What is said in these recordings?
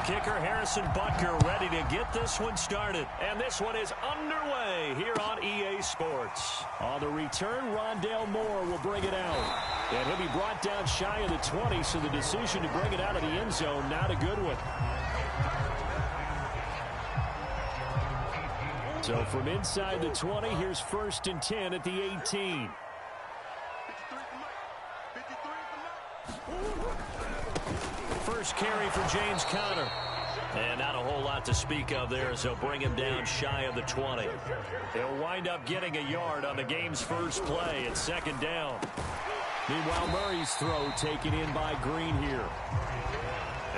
kicker, Harrison Butker, ready to get this one started. And this one is underway here on EA Sports. On the return, Rondale Moore will bring it out. And he'll be brought down shy of the 20, so the decision to bring it out of the end zone, not a good one. So from inside the 20, here's 1st and 10 at the 18. First carry for James Conner. And not a whole lot to speak of there as they'll bring him down shy of the 20. He'll wind up getting a yard on the game's first play at 2nd down. Meanwhile, Murray's throw taken in by Green here.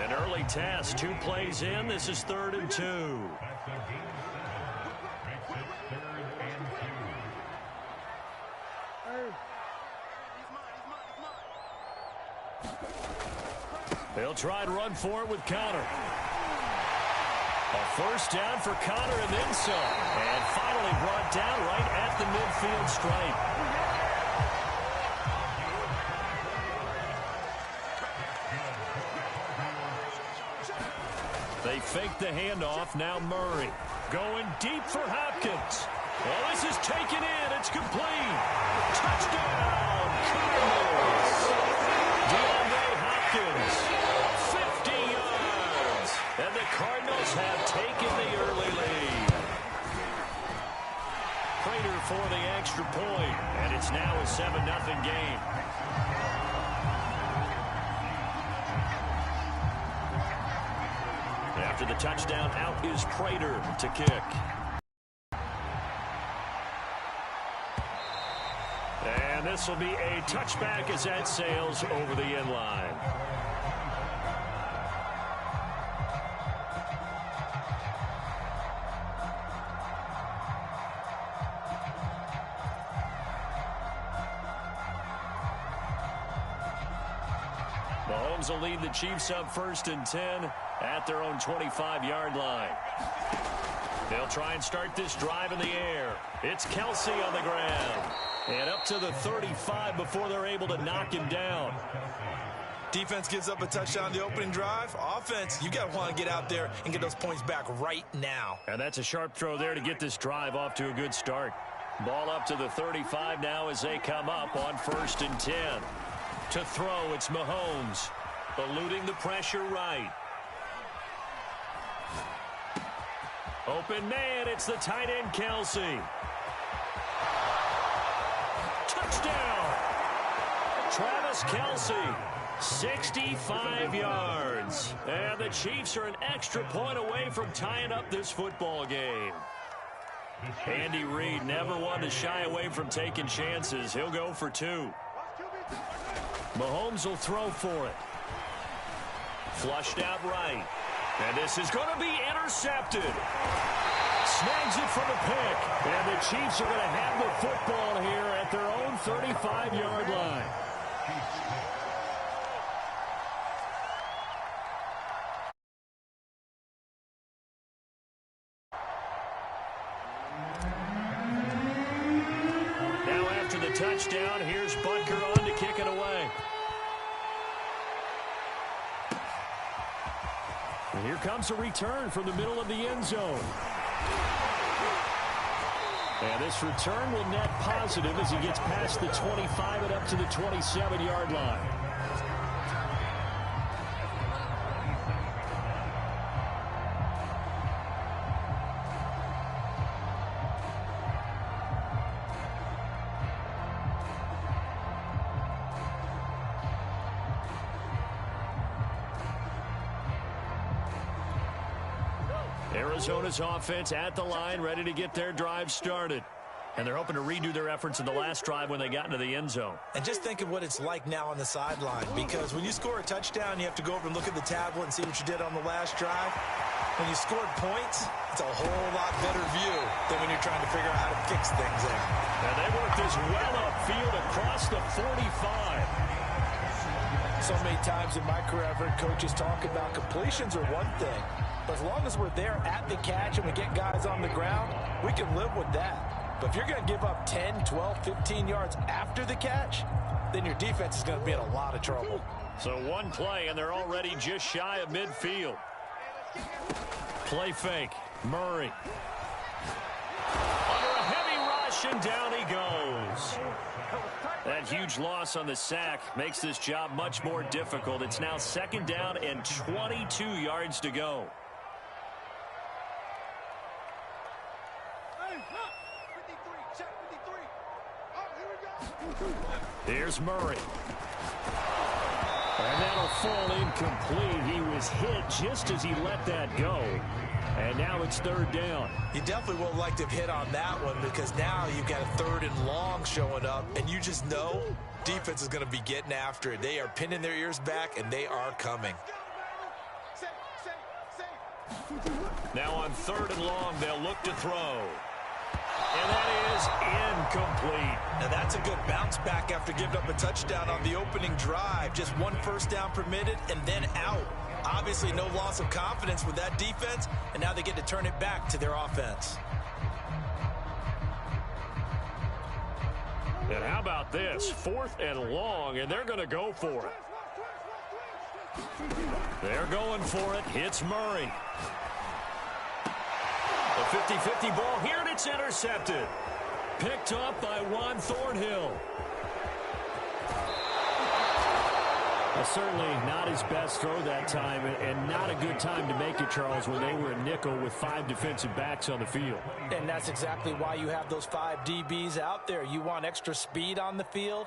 An early test, 2 plays in. This is 3rd and 2. They'll try and run for it with Conner. A 1st down for Conner and then some. And finally brought down right at the midfield stripe. They fake the handoff. Now Murray going deep for Hopkins. Well, this is taken in. It's complete. Touchdown, Cardinals. DeAndre Hopkins, 50 yards. And the Cardinals have taken the early lead. Prater for the extra point. And it's now a 7-0 game. After the touchdown, out is Prater to kick. And this will be a touchback as that sails over the end line. Mahomes will lead the Chiefs up 1st and 10 at their own 25-yard line. They'll try and start this drive in the air. It's Kelsey on the ground. And up to the 35 before they're able to knock him down. Defense gives up a touchdown the opening drive. Offense, you got to want to get out there and get those points back right now. And that's a sharp throw there to get this drive off to a good start. Ball up to the 35 now as they come up on 1st and 10. To throw, it's Mahomes. Eluding the pressure right. Open man, it's the tight end Kelsey. Touchdown! Travis Kelsey, 65 yards. And the Chiefs are an extra point away from tying up this football game. Andy Reid never one to shy away from taking chances. He'll go for 2. Mahomes will throw for it. Flushed out right. And this is going to be intercepted. Snags it for the pick. And the Chiefs are going to have the football here at their own 35-yard line. Now after the touchdown, here's Butker on to kick it away. And here comes a return from the middle of the end zone. And this return will net positive as he gets past the 25 and up to the 27-yard line. Arizona's offense at the line, ready to get their drive started. And they're hoping to redo their efforts in the last drive when they got into the end zone. And just think of what it's like now on the sideline, because when you score a touchdown, you have to go over and look at the tablet and see what you did on the last drive. When you scored points, it's a whole lot better view than when you're trying to figure out how to fix things in. And they work this well upfield across the 45. So many times in my career, I've heard coaches talk about completions are one thing. But as long as we're there at the catch and we get guys on the ground, we can live with that. But if you're going to give up 10, 12, 15 yards after the catch, then your defense is going to be in a lot of trouble. So one play, and they're already just shy of midfield. Play fake. Murray. Under a heavy rush, and down he goes. That huge loss on the sack makes this job much more difficult. It's now 2nd down and 22 yards to go. Here's Murray. And that'll fall incomplete. He was hit just as he let that go. And now it's 3rd down. You definitely would have liked to have hit on that one, because now you've got a 3rd and long showing up, and you just know defense is going to be getting after it. They are pinning their ears back, and they are coming. Now on 3rd and long, they'll look to throw. And that is incomplete. Now that's a good bounce back after giving up a touchdown on the opening drive. Just 1 first down permitted and then out. Obviously no loss of confidence with that defense, and now they get to turn it back to their offense. And how about this? 4th and long, and they're going to go for it. They're going for it. Hits Murray. A 50-50 ball here, and it's intercepted. Picked up by Juan Thornhill. Well, certainly not his best throw that time, and not a good time to make it, Charles, when they were a nickel with 5 defensive backs on the field. And that's exactly why you have those 5 DBs out there. You want extra speed on the field,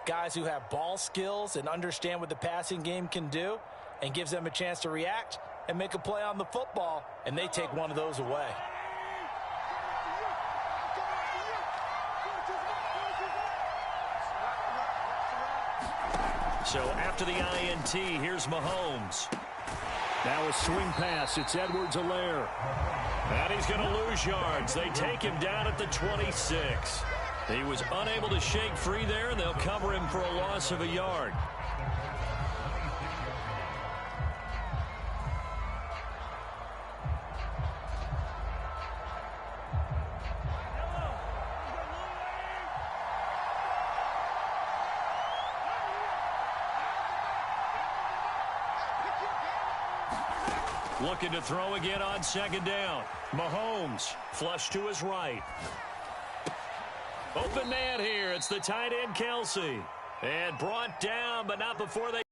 guys who have ball skills and understand what the passing game can do, and gives them a chance to react and make a play on the football, and they take one of those away. So after the INT, here's Mahomes. Now a swing pass. It's Edwards-Helaire. And he's going to lose yards. They take him down at the 26. He was unable to shake free there, and they'll cover him for a loss of a yard. Looking to throw again on 2nd down. Mahomes flush to his right. Open man here. It's the tight end, Kelce. And brought down, but not before they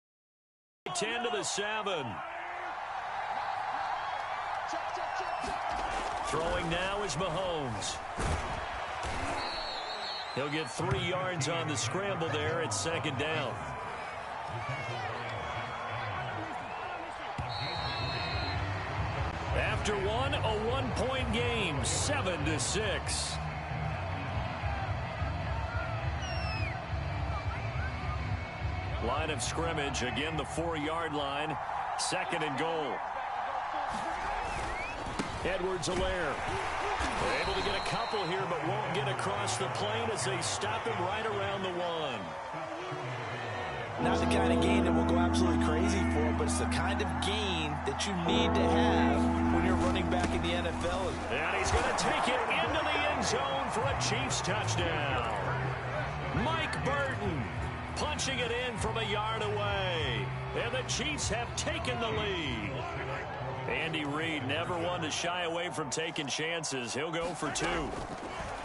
10 to the 7. Throwing now is Mahomes. He'll get 3 yards on the scramble there at 2nd down. After one, a 1-point game, 7-6. Line of scrimmage, again the 4-yard line, 2nd and goal. Edwards-Helaire. They're able to get a couple here, but won't get across the plane as they stop him right around the 1. Not the kind of gain that will go absolutely crazy for, but it's the kind of gain that you need to have when you're running back in the NFL. And he's going to take it into the end zone for a Chiefs touchdown. Mike Burton punching it in from a yard away. And the Chiefs have taken the lead. Andy Reid never one to shy away from taking chances. He'll go for 2.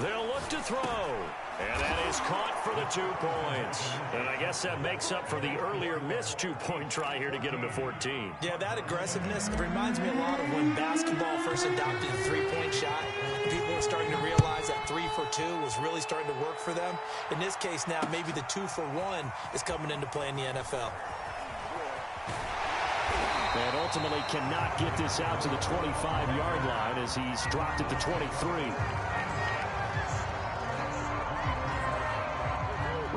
They'll look to throw. And that is caught for the 2 points. And I guess that makes up for the earlier missed 2-point try here to get him to 14. Yeah, that aggressiveness, it reminds me a lot of when basketball first adopted a 3-point shot. People were starting to realize that 3 for 2 was really starting to work for them. In this case now, maybe the 2 for 1 is coming into play in the NFL. And ultimately cannot get this out to the 25-yard line as he's dropped at the 23.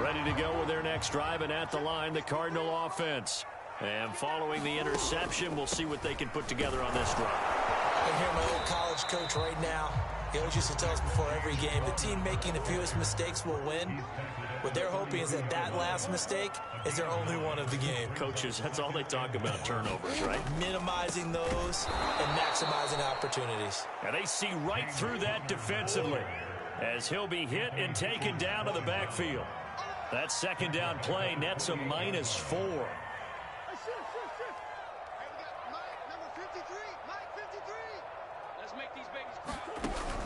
Ready to go with their next drive, and at the line, the Cardinal offense. And following the interception, we'll see what they can put together on this drive. I can hear my old college coach right now. He always used to tell us before every game, the team making the fewest mistakes will win. What they're hoping is that that last mistake is their only one of the game. Coaches, that's all they talk about, turnovers, right? Minimizing those and maximizing opportunities. And they see right through that defensively as he'll be hit and taken down to the backfield. That 2nd down play nets a -4.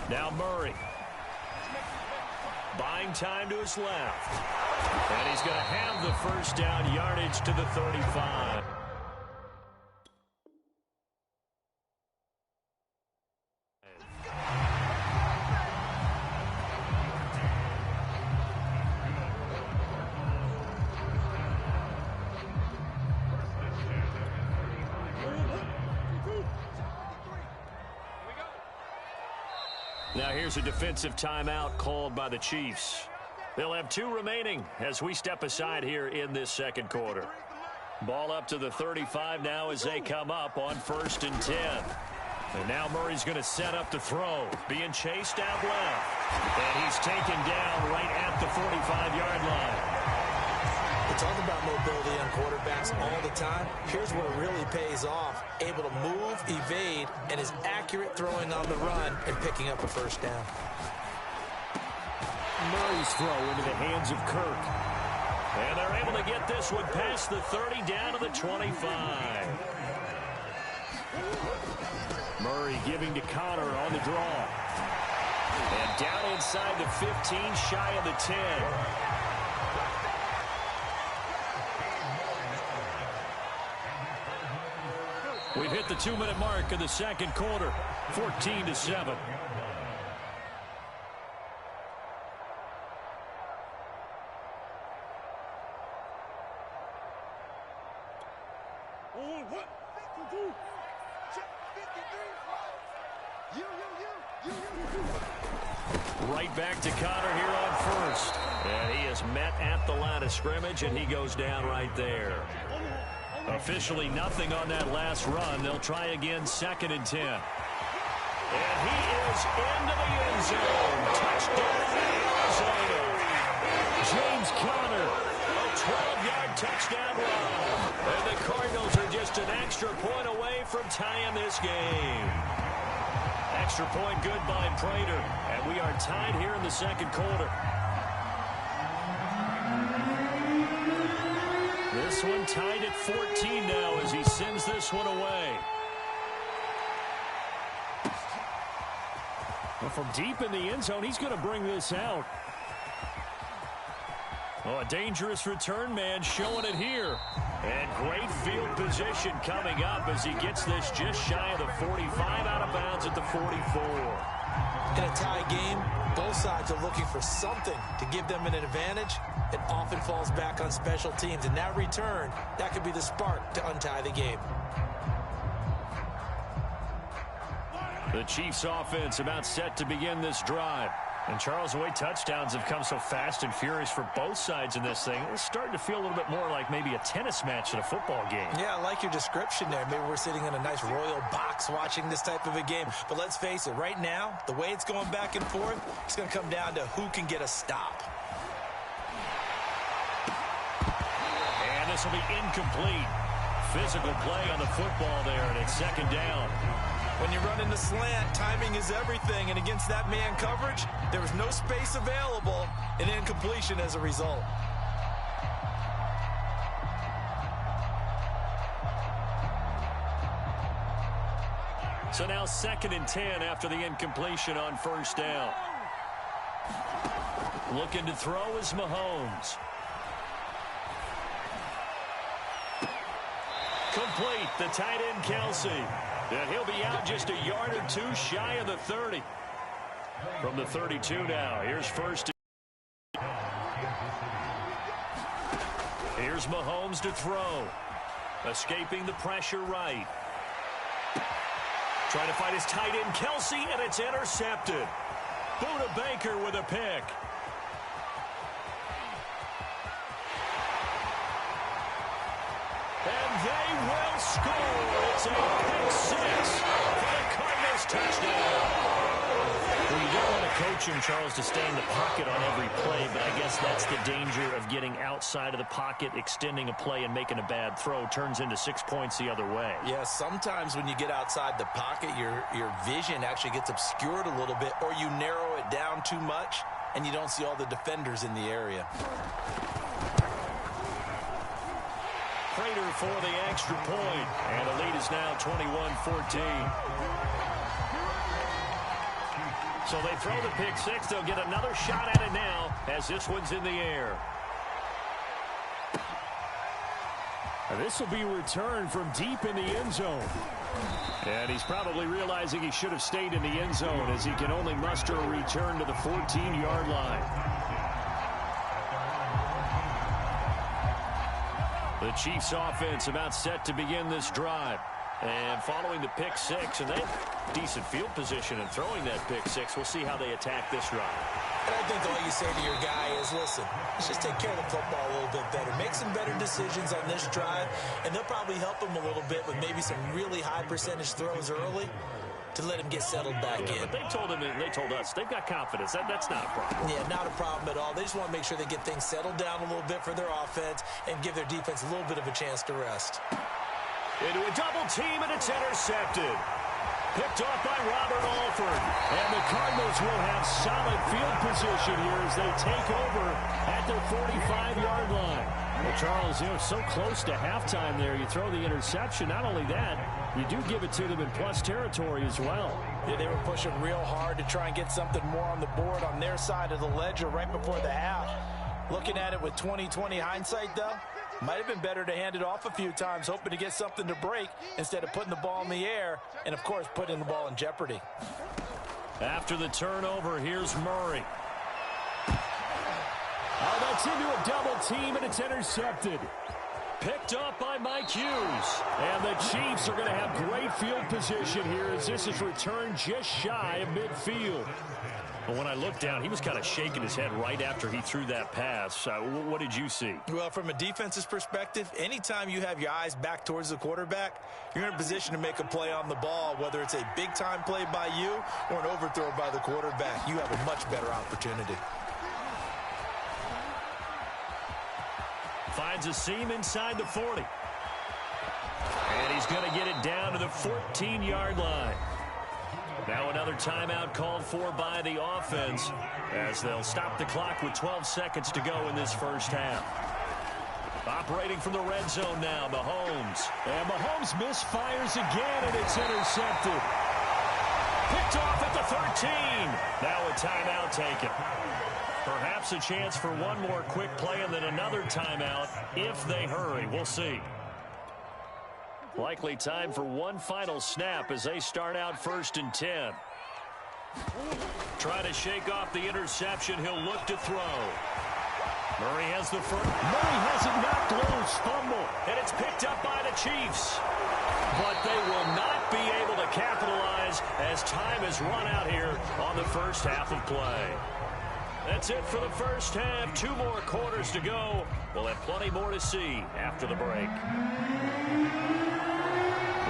Now Murray. Buying time to his left. And he's going to have the first down, yardage to the 35. Now here's a defensive timeout called by the Chiefs. They'll have 2 remaining as we step aside here in this second quarter. Ball up to the 35 now as they come up on 1st and 10. And now Murray's going to set up to throw. Being chased out left. And he's taken down right at the 45-yard line. We talk about mobility on quarterbacks all the time. Here's where it really pays off. Able to move, evade, and is accurate throwing on the run and picking up a first down. Murray's throw into the hands of Kirk. And they're able to get this one past the 30 down to the 25. Murray giving to Connor on the draw. And down inside the 15, shy of the 10. We've hit the 2-minute mark of the second quarter, 14-7. Right back to Connor here on 1st. And he is met at the line of scrimmage, and he goes down right there. Officially nothing on that last run. They'll try again 2nd and 10. And he is into the end zone. Touchdown, Arizona. James Conner, a 12-yard touchdown run. And the Cardinals are just an extra point away from tying this game. Extra point good by Prater. And we are tied here in the second quarter. This one tied at 14 now as he sends this one away. Well, from deep in the end zone, he's going to bring this out. Oh, a dangerous return man showing it here. And great field position coming up as he gets this just shy of the 45, out of bounds at the 44. In a tie game, both sides are looking for something to give them an advantage. It often falls back on special teams. And that return, that could be the spark to untie the game. The Chiefs offense about set to begin this drive. And Charles, the way touchdowns have come so fast and furious for both sides in this thing, it's starting to feel a little bit more like maybe a tennis match in a football game. Yeah, I like your description there. Maybe we're sitting in a nice royal box watching this type of a game. But let's face it, right now, the way it's going back and forth, it's going to come down to who can get a stop. And this will be incomplete. Physical play on the football there, and it's 2nd down. When you run in the slant, timing is everything, and against that man coverage, there was no space available, and incompletion as a result. So now 2nd and 10 after the incompletion on 1st down. Looking to throw is Mahomes. Complete, the tight end Kelce. And he'll be out just a yard or 2 shy of the 30. From the 32 now, here's 1st. Here's Mahomes to throw. Escaping the pressure right. Trying to find his tight end Kelce, and it's intercepted. Buda Baker with a pick. And they will score. It's a pick 6 for the Cardinals touchdown. Well, you don't want to coach him, Charles, to stay in the pocket on every play, but I guess that's the danger of getting outside of the pocket, extending a play, and making a bad throw. Turns into 6 points the other way. Yeah, sometimes when you get outside the pocket, your vision actually gets obscured a little bit, or you narrow it down too much, and you don't see all the defenders in the area. Prater for the extra point, and the lead is now 21-14. So they throw the pick six. They'll get another shot at it now as this one's in the air. This will be returned from deep in the end zone. And he's probably realizing he should have stayed in the end zone as he can only muster a return to the 14-yard line. The Chiefs offense about set to begin this drive. And following the pick six, and they have decent field position in throwing that pick six. We'll see how they attack this drive. And I think all you say to your guy is, listen, let's just take care of the football a little bit better. Make some better decisions on this drive, and they'll probably help him a little bit with maybe some really high percentage throws early to let him get settled back in. But they told us they've got confidence. That's not a problem. Yeah, not a problem at all. They just want to make sure they get things settled down a little bit for their offense and give their defense a little bit of a chance to rest. Into a double team, and it's intercepted. Picked off by Robert Alford. And the Cardinals will have solid field position here as they take over at their 45-yard line. Well, Charles, so close to halftime there. You throw the interception. Not only that, you do give it to them in plus territory as well. Yeah, they were pushing real hard to try and get something more on the board on their side of the ledger right before the half. Looking at it with 20/20 hindsight, though, might have been better to hand it off a few times, hoping to get something to break instead of putting the ball in the air and, of course, putting the ball in jeopardy. After the turnover, here's Murray. Oh, that's into a double team, and it's intercepted. Picked up by Mike Hughes. And the Chiefs are going to have great field position here as this is returned just shy of midfield. But when I looked down, he was kind of shaking his head right after he threw that pass. What did you see? Well, from a defense's perspective, anytime you have your eyes back towards the quarterback, you're in a position to make a play on the ball, whether it's a big-time play by you or an overthrow by the quarterback. You have a much better opportunity. Finds a seam inside the 40. And he's going to get it down to the 14-yard line. Now another timeout called for by the offense as they'll stop the clock with 12 seconds to go in this first half. Operating from the red zone now, Mahomes. And Mahomes misfires again, and it's intercepted. Picked off at the 13. Now a timeout taken. Perhaps a chance for one more quick play and then another timeout if they hurry. We'll see. Likely time for one final snap as they start out 1st and 10. Try to shake off the interception. He'll look to throw. Murray has the first. Murray has it knocked loose. Fumble. And it's picked up by the Chiefs. But they will not be able to capitalize as time has run out here on the first half of play. That's it for the first half. 2 more quarters to go. We'll have plenty more to see after the break.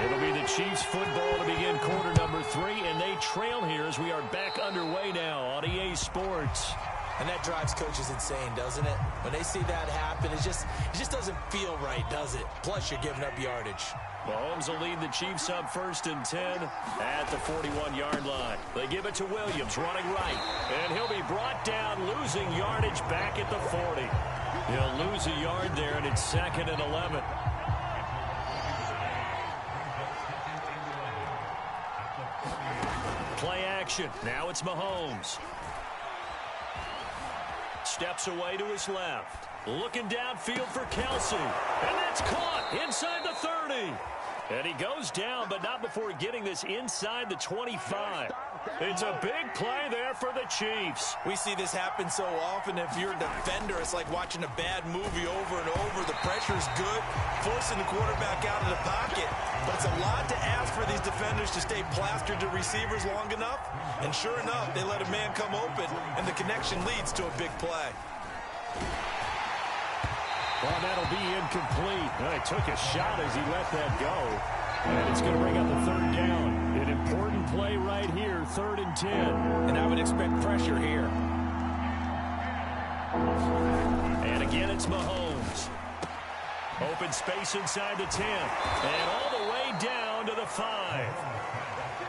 It'll be the Chiefs football to begin quarter number 3, and they trail here as we are back underway now on EA Sports. And that drives coaches insane, doesn't it? When they see that happen, it just doesn't feel right, does it? Plus, you're giving up yardage. Mahomes will lead the Chiefs up 1st and 10 at the 41-yard line. They give it to Williams, running right. And he'll be brought down, losing yardage back at the 40. He'll lose a yard there, and it's 2nd and 11. Play action. Now it's Mahomes. Steps away to his left. Looking downfield for Kelsey. And that's caught inside the 30. And he goes down, but not before getting this inside the 25. It's a big play there for the Chiefs. We see this happen so often. If you're a defender, it's like watching a bad movie over and over. The pressure's good, forcing the quarterback out of the pocket. But it's a lot to ask for these defenders to stay plastered to receivers long enough. And sure enough, they let a man come open, and the connection leads to a big play. Well, that'll be incomplete. Well, he took a shot as he let that go. And it's going to bring up the 3rd down. An important play right here, 3rd and 10. And I would expect pressure here. And again, it's Mahomes. Open space inside the 10. And all the way down to the 5.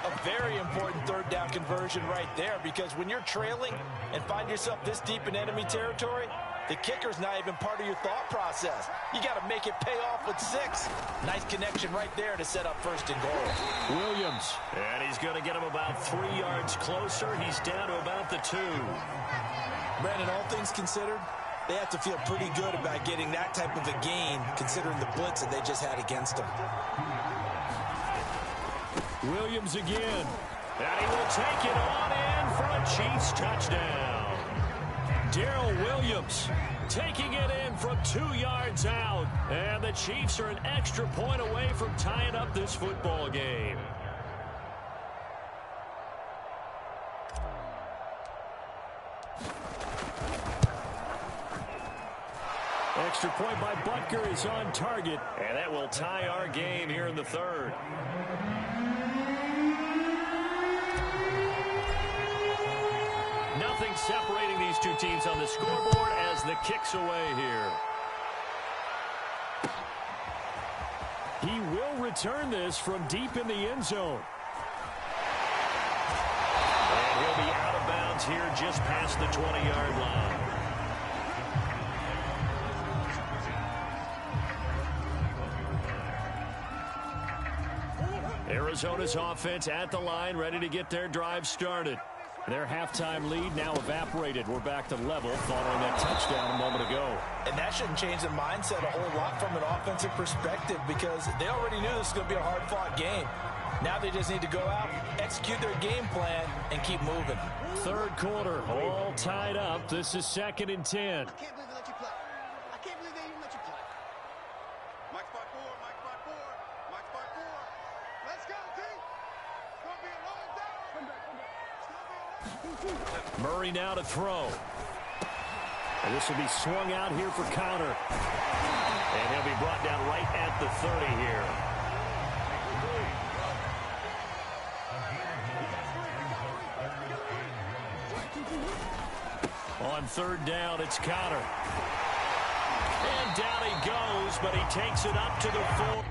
A very important 3rd down conversion right there, because when you're trailing and find yourself this deep in enemy territory, The kicker's not even part of your thought process. You got to make it pay off with 6. Nice connection right there to set up 1st and goal. Williams. And he's going to get him about 3 yards closer. He's down to about the 2. Brandon, all things considered, they have to feel pretty good about getting that type of a gain, considering the blitz that they just had against them. Williams again. And he will take it on in for a Chiefs touchdown. Darrell Williams taking it in from 2 yards out. And the Chiefs are an extra point away from tying up this football game. Extra point by Butker is on target. And that will tie our game here in the 3rd. Nothing separating these two teams on the scoreboard as the kick's away here. He will return this from deep in the end zone. And he'll be out of bounds here just past the 20-yard line. Arizona's offense at the line, ready to get their drive started. Their halftime lead now evaporated. We're back to level following that touchdown a moment ago. And that shouldn't change the mindset a whole lot from an offensive perspective because they already knew this was going to be a hard-fought game. Now they just need to go out, execute their game plan, and keep moving. 3rd quarter, all tied up. This is 2nd and 10. I can't believe they let you play. I can't believe they even let you play. Mike spot 4, Mike spot 4, Mike spot 4. Let's go, team. It's going to be a long day. Come back. Murray now to throw. And this will be swung out here for counter. And he'll be brought down right at the 30 here. On 3rd down, it's Counter. And down he goes, but he takes it up to the 4.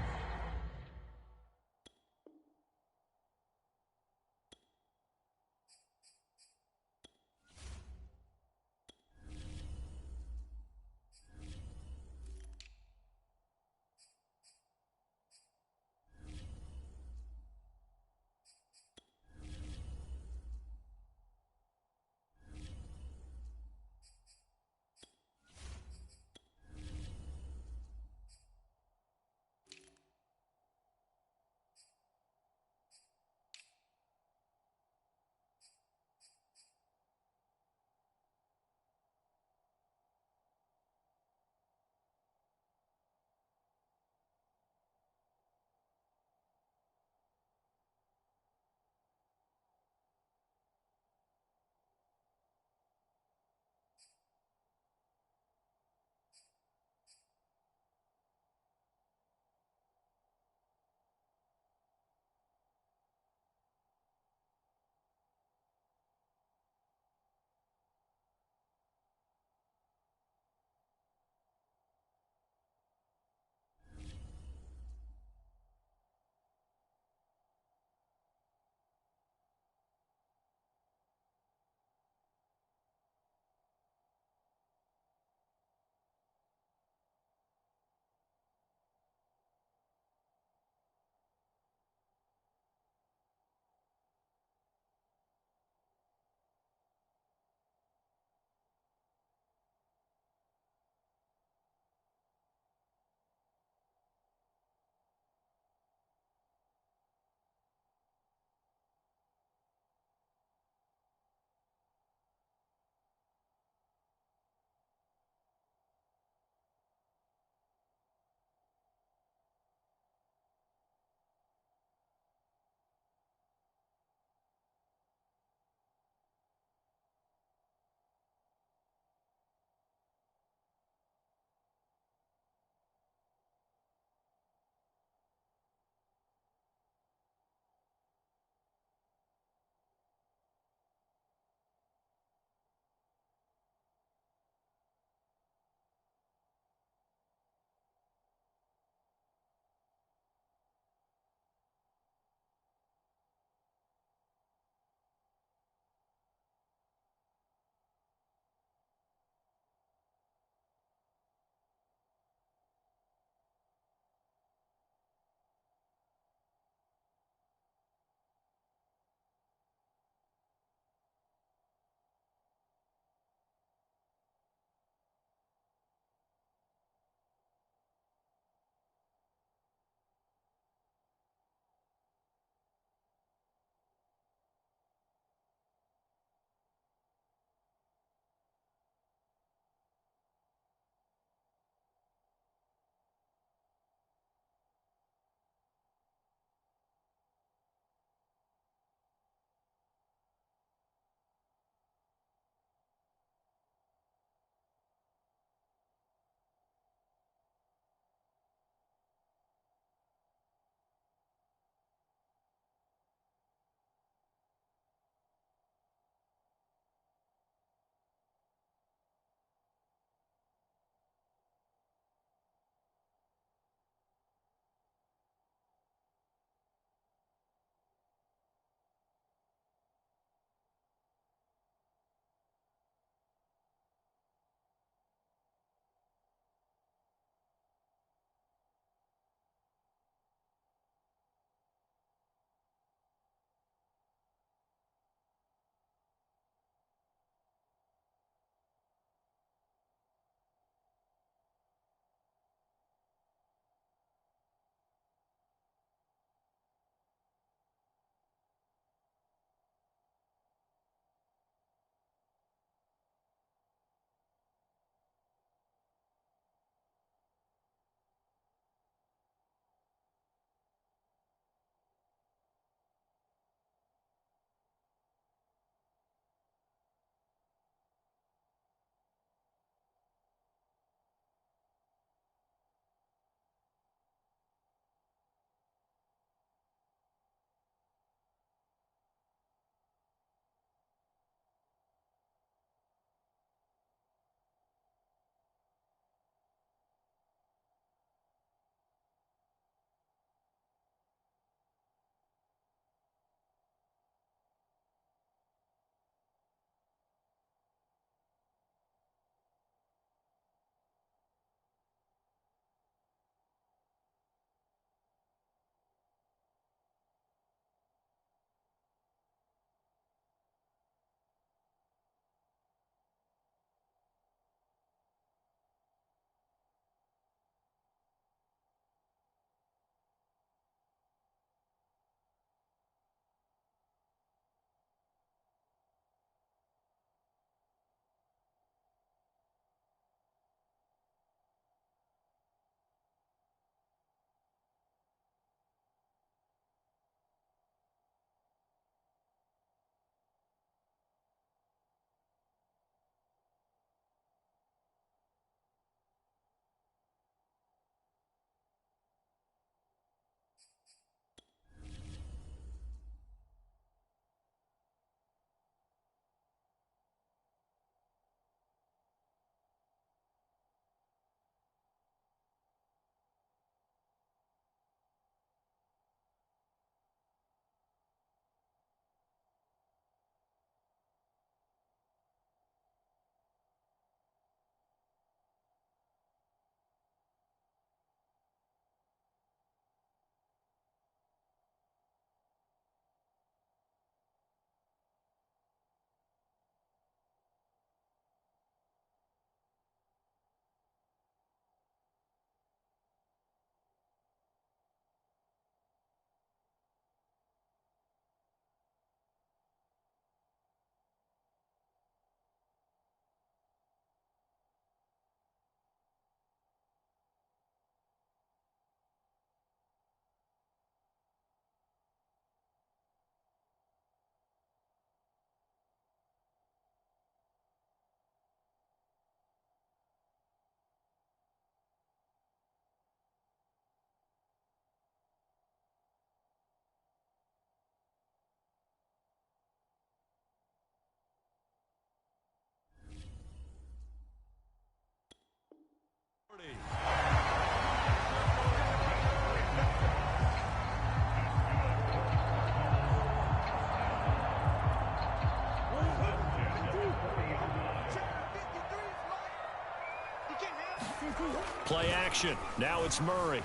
Play action. Now it's Murray.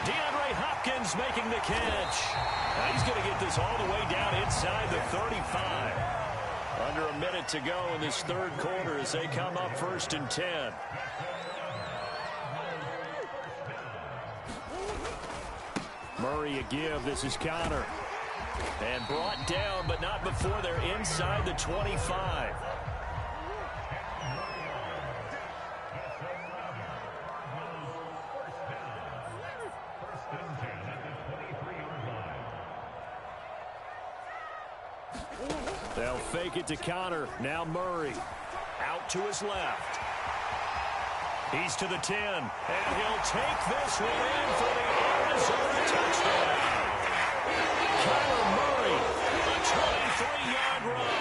DeAndre Hopkins making the catch. Now he's going to get this all the way down inside the 35. Under a minute to go in this third quarter as they come up 1st and 10. Murray a give. This is Connor. And brought down, but not before they're inside the 25. They'll fake it to Connor. Now Murray. Out to his left. He's to the 10. And he'll take this one in for the Arizona touchdown. Kyler Murray, a 23-yard run.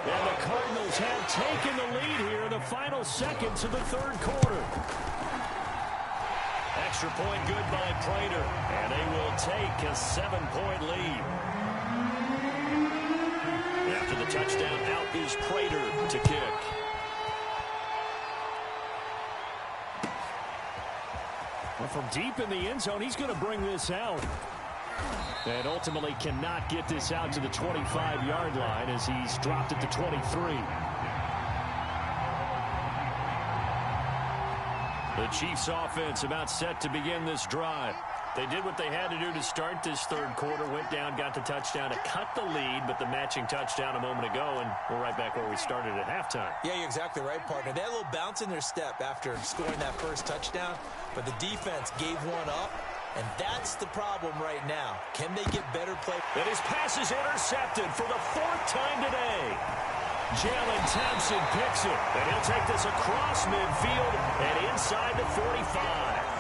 And the Cardinals have taken the lead here in the final seconds of the third quarter. Extra point good by Prater. And they will take a 7-point lead. After the touchdown, out is Prater to kick. Well, from deep in the end zone, he's going to bring this out. And ultimately cannot get this out to the 25-yard line as he's dropped it to 23. The Chiefs offense about set to begin this drive. They did what they had to do to start this third quarter, went down, got the touchdown to cut the lead, but the matching touchdown a moment ago, and we're right back where we started at halftime. Yeah, you're exactly right, partner. They had a little bounce in their step after scoring that first touchdown, but the defense gave one up, and that's the problem right now. Can they get better play? And his pass is intercepted for the 4th time today. Jalen Thompson picks it, and he'll take this across midfield and inside the 45.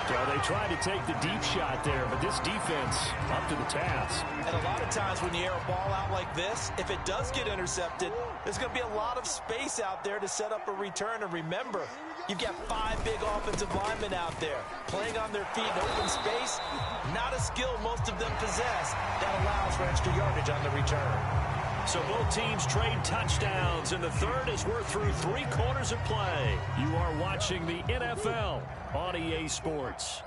So they tried to take the deep shot there, but this defense up to the task. And a lot of times when you air a ball out like this, if it does get intercepted, there's going to be a lot of space out there to set up a return. And remember, you've got 5 big offensive linemen out there playing on their feet in open space. Not a skill most of them possess. That allows for extra yardage on the return. So both teams trade touchdowns, and the third as we're through 3 quarters of play. You are watching the NFL on EA Sports.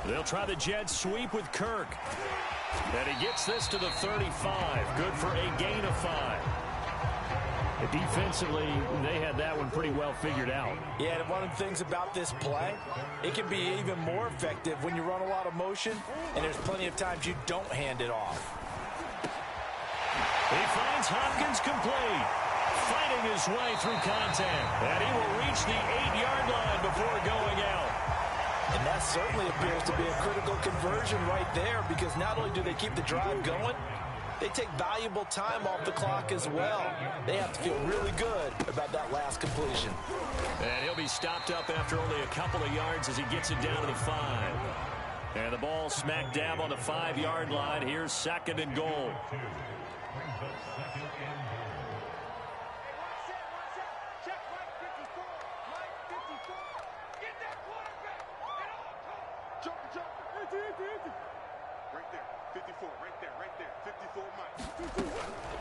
They'll try the jet sweep with Kirk. And he gets this to the 35. Good for a gain of 5. Defensively, they had that one pretty well figured out. Yeah, and one of the things about this play, it can be even more effective when you run a lot of motion, and there's plenty of times you don't hand it off. He finds Hopkins complete, fighting his way through contact, and he will reach the 8-yard line before going out. And that certainly appears to be a critical conversion right there, because not only do they keep the drive going, they take valuable time off the clock as well. They have to feel really good about that last completion. And he'll be stopped up after only a couple of yards as he gets it down to the 5. And the ball smack dab on the 5-yard line. Here's 2nd and goal.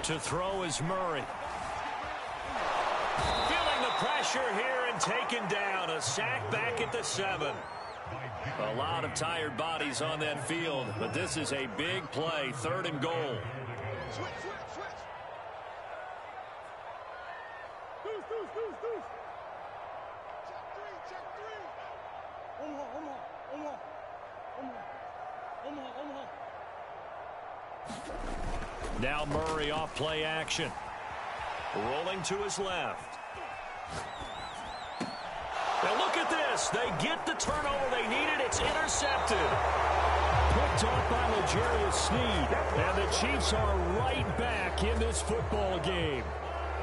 To throw is Murray. Feeling the pressure here and taken down. A sack back at the 7. A lot of tired bodies on that field, but this is a big play. 3rd and goal. Switch. Check 3. Now Murray off play action. Rolling to his left. Now look at this. They get the turnover they needed. It's intercepted. Picked off by L'Jarius Sneed. And the Chiefs are right back in this football game.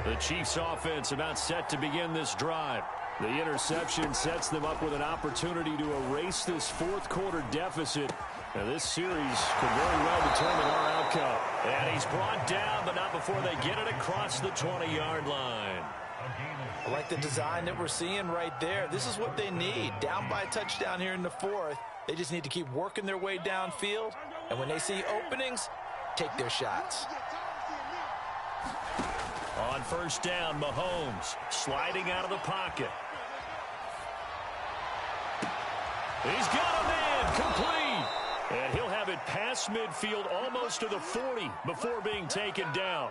The Chiefs offense about set to begin this drive. The interception sets them up with an opportunity to erase this 4th quarter deficit. Now this series could very well determine our outcome. And he's brought down, but not before they get it across the 20-yard line. I like the design that we're seeing right there. This is what they need. Down by a touchdown here in the 4th. They just need to keep working their way downfield. And when they see openings, take their shots. On first down, Mahomes sliding out of the pocket. He's got a man complete. And he'll have it past midfield almost to the 40 before being taken down.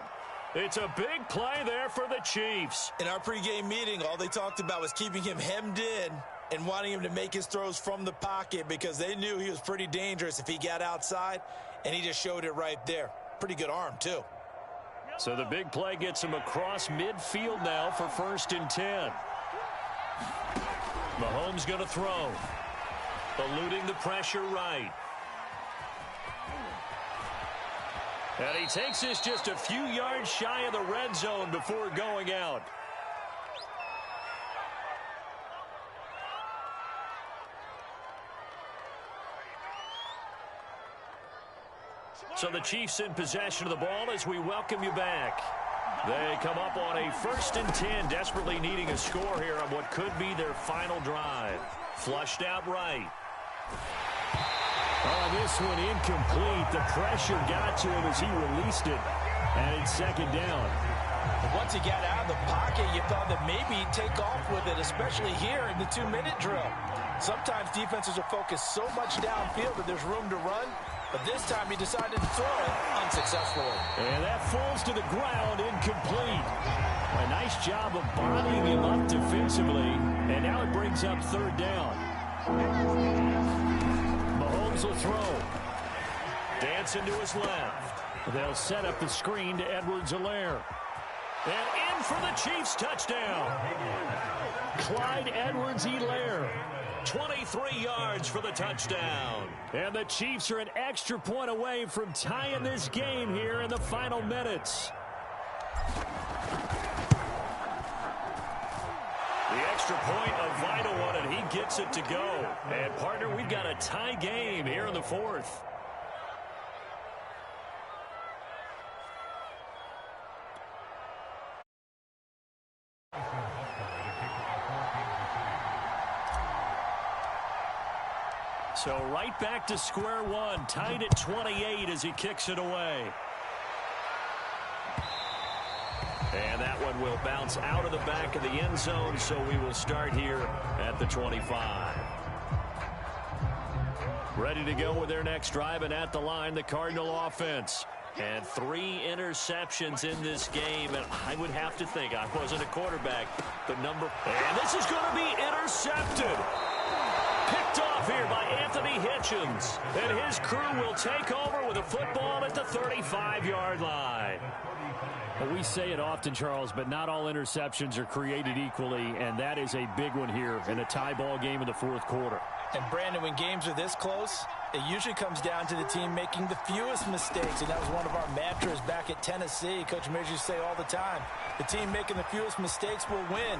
It's a big play there for the Chiefs. In our pregame meeting, all they talked about was keeping him hemmed in and wanting him to make his throws from the pocket because they knew he was pretty dangerous if he got outside, and he just showed it right there. Pretty good arm, too. So the big play gets him across midfield now for 1st and 10. Mahomes going to throw. Eluding the pressure right. And he takes this just a few yards shy of the red zone before going out. So the Chiefs in possession of the ball as we welcome you back. They come up on a 1st and 10, desperately needing a score here on what could be their final drive. Flushed out right. Oh, this one incomplete. The pressure got to him as he released it. And it's 2nd down. And once he got out of the pocket, you thought that maybe he'd take off with it, especially here in the 2-minute drill. Sometimes defenses are focused so much downfield that there's room to run. But this time he decided to throw it unsuccessfully. And that falls to the ground, incomplete. A nice job of bodying him up defensively. And now it brings up 3rd down. Mahomes will throw. Dancing to his left. They'll set up the screen to Edwards-Helaire. And in for the Chiefs touchdown. Clyde Edwards-Helaire. 23 yards for the touchdown. And the Chiefs are an extra point away from tying this game here in the final minutes. The extra point, a vital one, and he gets it to go. And, partner, we've got a tie game here in the 4th. So right back to square one, tied at 28 as he kicks it away. And that one will bounce out of the back of the end zone, so we will start here at the 25. Ready to go with their next drive, and at the line, the Cardinal offense. And 3 interceptions in this game, and I would have to think, I wasn't a quarterback, but and this is going to be intercepted. Picked off here by Anthony Hitchens. And his crew will take over with a football at the 35-yard line. Well, we say it often, Charles, but not all interceptions are created equally, and that is a big one here in a tie ball game in the 4th quarter. And, Brandon, when games are this close, it usually comes down to the team making the fewest mistakes, and that was one of our mantras back at Tennessee. Coach Mears used to say all the time, the team making the fewest mistakes will win.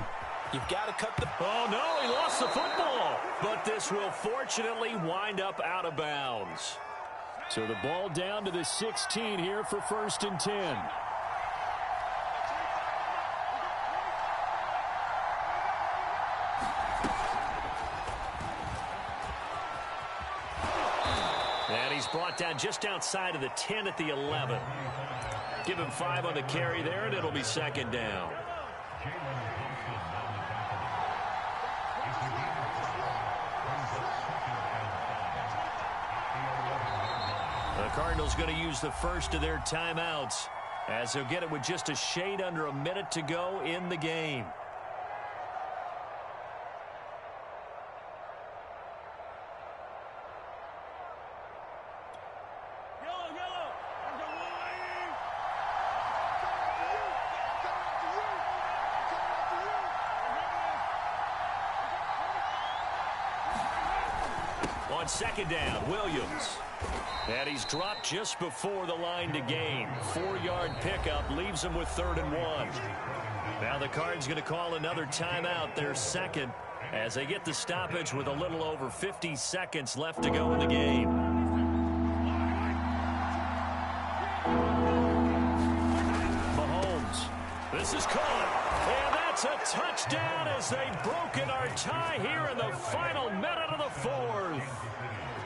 You've got to cut the... Oh, no, he lost the football. But this will fortunately wind up out of bounds. So the ball down to the 16 here for 1st and 10. And he's brought down just outside of the 10 at the 11. Give him 5 on the carry there, and it'll be 2nd down. The Cardinals going to use the first of their timeouts as they'll get it with just a shade under a minute to go in the game. On 2nd down, Williams. And he's dropped just before the line to gain. 4-yard pickup leaves him with 3rd and 1. Now the Cards going to call another timeout, their 2nd, as they get the stoppage with a little over 50 seconds left to go in the game. Mahomes. This is caught. And that's a touchdown as they've broken our tie here in the final minute of the 4th.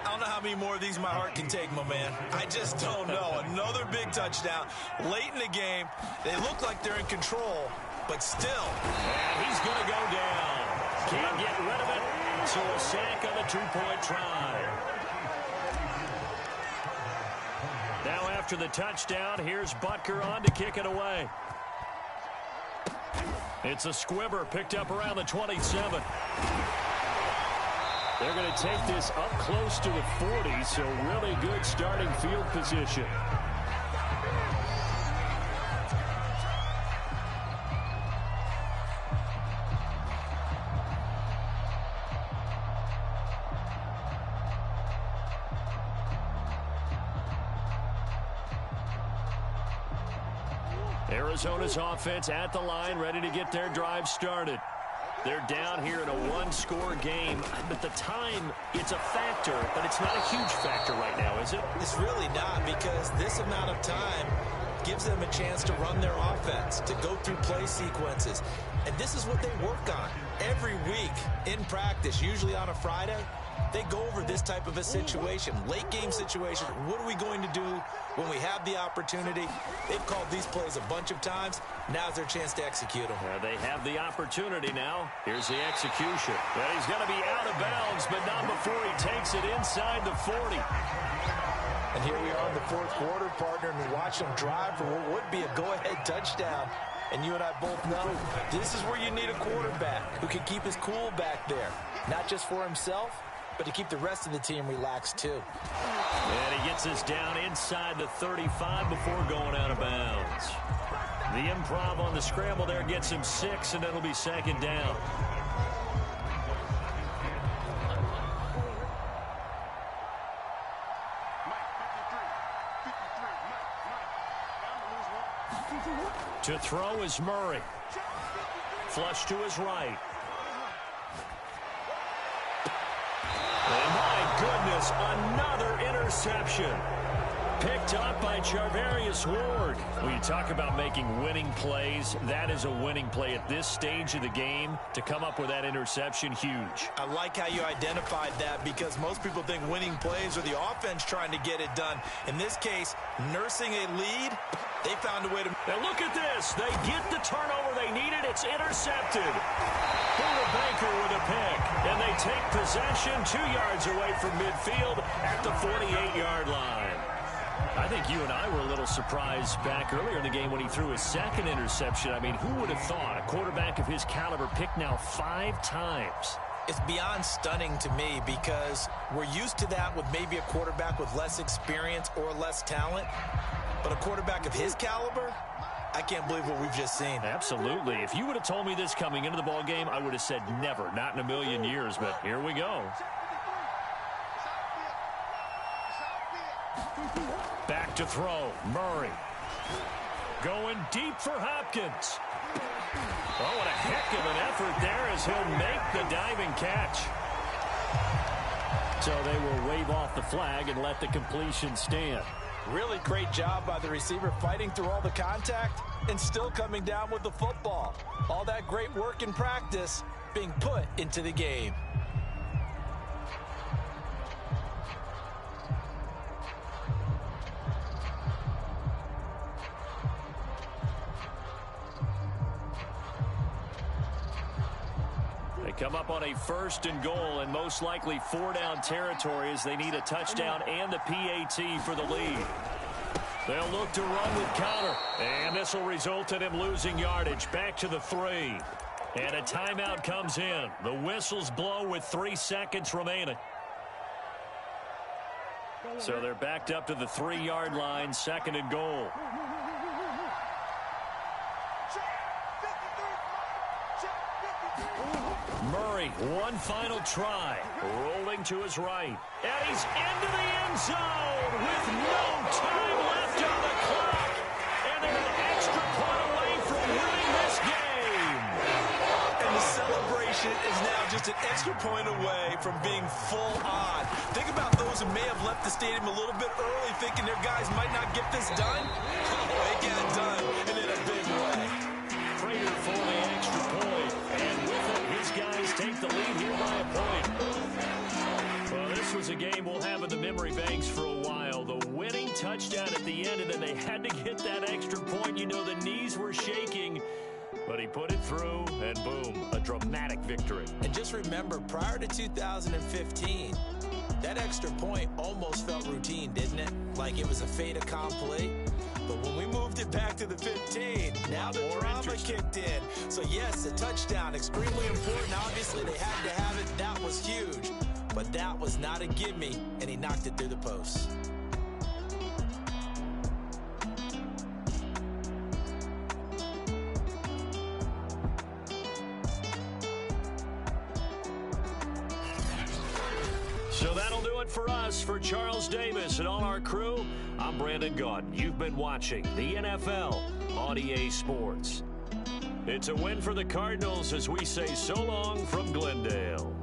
I don't know how many more of these my heart can take, my man? I just don't know. Another big touchdown late in the game. They look like they're in control, but still. And he's going to go down. Can't get rid of it. So a sack on the two-point try. Now after the touchdown, here's Butker on to kick it away. It's a squibber picked up around the 27. They're going to take this up close to the 40, so really good starting field position. Arizona's offense at the line, ready to get their drive started. They're down here in a one-score game, but the time, it's a factor, but it's not a huge factor right now, is it? It's really not, because this amount of time gives them a chance to run their offense, to go through play sequences. And this is what they work on every week in practice, usually on a Friday. They go over this type of a situation, late game situation. What are we going to do when we have the opportunity? They've called these plays a bunch of times. Now's their chance to execute them. They have the opportunity now. Here's the execution. Well, he's going to be out of bounds, but not before he takes it inside the 40. And here we are in the fourth quarter, partner, and we watch them drive for what would be a go-ahead touchdown. And you and I both know this is where you need a quarterback who can keep his cool back there, not just for himself, but to keep the rest of the team relaxed too. And he gets us down inside the 35 before going out of bounds. The improv on the scramble there gets him 6, and it'll be second down. To throw is Murray. Flush to his right. And my goodness, another interception. Picked up by Charvarius Ward. When you talk about making winning plays, that is a winning play at this stage of the game. To come up with that interception, huge. I like how you identified that, because most people think winning plays are the offense trying to get it done. In this case, nursing a lead, they found a way to... Now look at this. They get the turnover they needed. It's intercepted. Buda Baker with a pick. And they take possession 2 yards away from midfield at the 48-yard line. I think you and I were a little surprised back earlier in the game when he threw his second interception. I mean, who would have thought a quarterback of his caliber picked now 5 times? It's beyond stunning to me, because we're used to that with maybe a quarterback with less experience or less talent. But a quarterback of his caliber, I can't believe what we've just seen. Absolutely. If you would have told me this coming into the ball game, I would have said never, not in a million years. But here we go. Back to throw. Murray. Going deep for Hopkins. Oh, what a heck of an effort there as he'll make the diving catch. So they will wave off the flag and let the completion stand. Really great job by the receiver, fighting through all the contact and still coming down with the football. All that great work in practice being put into the game. Come up on a 1st and goal, and most likely 4-down territory as they need a touchdown and the PAT for the lead. They'll look to run with counter, and this will result in him losing yardage. Back to the 3. And a timeout comes in. The whistles blow with 3 seconds remaining. So they're backed up to the 3-yard line, 2nd and goal. Murray, one final try. Rolling to his right. And he's into the end zone with no time left on the clock. And they're an extra point away from winning this game. And the celebration is now just an extra point away from being full on. Think about those who may have left the stadium a little bit early thinking their guys might not get this done. Oh, they get it done, and in a big way. Prater for the extra point. And with it, his guys take the lead here by a point. Well, this was a game we'll have in the memory banks for a while. The winning touchdown at the end, and then they had to get that extra point. You know, the knees were shaking, but he put it through, and boom, a dramatic victory. And just remember, prior to 2015, that extra point almost felt routine, didn't it? Like it was a fait accompli. But when we moved it back to the 15, now the drama kicked in. So yes, a touchdown, extremely important. Obviously, they had to have it. That was huge. But that was not a gimme, and he knocked it through the post. So that'll do it for us. For Charles Davis and all our crew, I'm Brandon Gaudin. You've been watching the NFL on EA Sports. It's a win for the Cardinals as we say so long from Glendale.